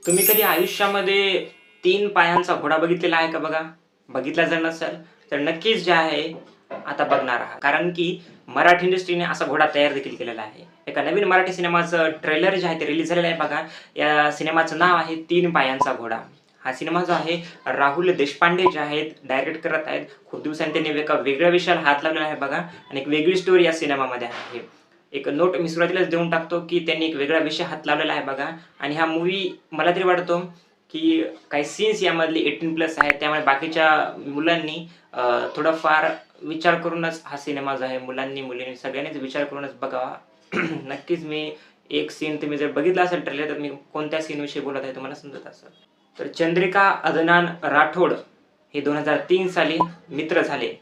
तुम्ही कधी आयुष्यामध्ये 3 पायांचा घोडा बघितलेला आहे का बघा? बघितला जर नसेल, तर नक्कीच जे आहे आता बघणार आहात. कारण की मराठी इंडस्ट्रीने असा घोडा तयार देखील केलेला आहे. एका नवीन मराठी सिनेमाचं ट्रेलर जे आहे ते रिलीज झालेलं आहे बघा. या सिनेमाचं नाव आहे 3 पायांचा घोडा. हा सिनेमा जो आहे राहुल देशपांडे जे आहेत डायरेक्ट करत आहेत. खूप दिवसांनी त्यांनी एका वेगळ्या विषयाला हात लावलेला आहे बघा आणि एक वेगळी स्टोरी या सिनेमामध्ये आहे. एक नोट मी सुरुवातीलाच देऊन टाकतो, की त्यांनी एक वेगळा विषय हात लावलेला आहे बघा आणि हा मूव्ही मला तरी वाटतो, की काही सीन्स यामधले 18+ आहेत. त्यामुळे बाकीच्या मुलांनी थोडाफार विचार करूनच हा सिनेमा जो आहे मुलांनी, मुलींनी सगळ्यांनीच विचार करूनच बघावा. नक्कीच मी एक सीन तुम्ही जर बघितला असेल ट्रेलर, तर मी कोणत्या सीनविषयी बोलत आहे तुम्हाला समजत असेल. तर चंद्रिका अदनान राठोड हे 2003 साली मित्र झाले.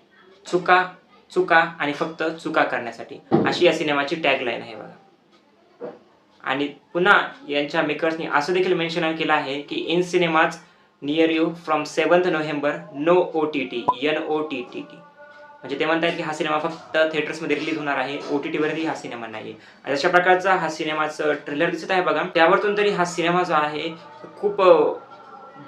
चुका, चुका आणि फक्त चुका करण्यासाठी अशी या सिनेमाची टॅगलाईन आहे बघा. आणि पुन्हा यांच्या मेकर्सनी असं देखील मेन्शन केलं आहे, की in cinemas near you from 7th November no OTT NOTTT. म्हणजे ते म्हणतात, की हा सिनेमा फक्त थिएटर्समध्ये रिलीज होणार आहे. OTTवरती हा सिनेमा नाहीये. आणि अशा प्रकारचा हा सिनेमाचं ट्रेलर दिसत आहे बघा. त्यावरतून तरी हा सिनेमा जो आहे खूप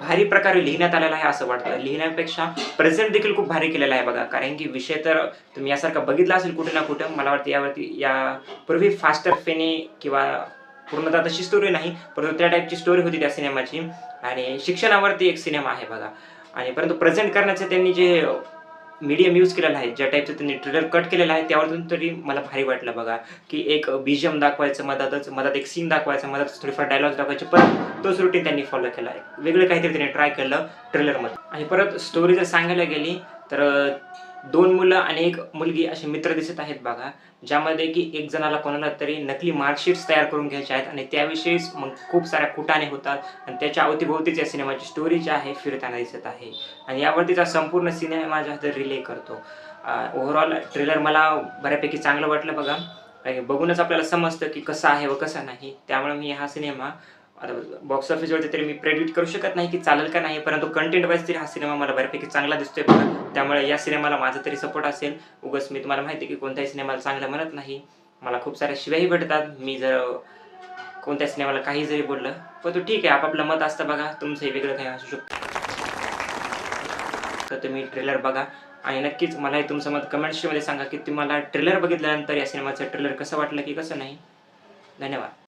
भारी प्रकारे लिहिण्यात आलेला आहे असं वाटतं. लिहिण्यापेक्षा प्रेझेंट देखील खूप भारी केलेला आहे बघा. कारण की विषय तर तुम्ही यासारखा बघितला असेल कुठे ना कुठं. मला वाटतं यावरती यापूर्वी फास्टर फेनी किंवा पूर्णतः तशी स्टोरी नाही, परंतु त्या टाईपची स्टोरी होती त्या सिनेमाची आणि शिक्षणावरती एक सिनेमा आहे बघा. आणि परंतु प्रेझेंट करण्याचं त्यांनी जे मीडियम यूज केलेला आहे, ज्या टाईपचं त्यांनी ट्रेलर कट केलेला आहे, त्यावरून तरी मला भारी वाटलं बघा, की एक बीजीएम दाखवायचं मधात एक सीन दाखवायचा, मधात थोडीफार डायलॉग्स दाखवायचे, परत तोच रूटीन त्यांनी फॉलो केला आहे. वेगळं काहीतरी त्यांनी ट्राय केलं ट्रेलरमध्ये. आणि परत स्टोरी जर सांगायला गेली तर 2 मुलं आणि 1 मुलगी असे मित्र दिसत आहेत बघा, ज्यामध्ये की एक जणाला कोणाला तरी नकली मार्कशीट्स तयार करून घ्यायचे आहेत आणि त्याविषयीच मग खूप साऱ्या कुटाणे होतात आणि त्याच्या अवतीभोवतीच या सिनेमाची स्टोरी जी आहे फिरताना दिसत आहे. आणि यावरतीचा संपूर्ण सिनेमा जो आहे रिले करतो. ओव्हरऑल ट्रेलर मला बऱ्यापैकी चांगलं वाटलं बघा. बघूनच आपल्याला समजतं, की कसं आहे व कसं नाही. त्यामुळे मी हा सिनेमा आता बॉक्स ऑफिसवरती तरी मी प्रेडिक्ट करू शकत नाही, की चालेल का नाही, परंतु कंटेंट वाईज तरी हा सिनेमा मला बऱ्यापैकी चांगला दिसतोय बघा. त्यामुळे या सिनेमाला माझा तरी सपोर्ट असेल. उगाच मी तुम्हाला माहिती आहे, की कोणत्याही सिनेमाला चांगलं म्हणत नाही. मला खूप साऱ्या शिव्याही भेटतात. मी जर कोणत्या सिनेमाला काही जरी बोललं, परंतु ठीक आहे, आपापलं मत असतं बघा. तुमचंही वेगळं काही असू शकतं. तर तुम्ही ट्रेलर बघा आणि नक्कीच मलाही तुमचं मत कमेंट्समध्ये सांगा, की तुम्हाला ट्रेलर बघितल्यानंतर या सिनेमाचं ट्रेलर कसं वाटलं, की कसं नाही. धन्यवाद.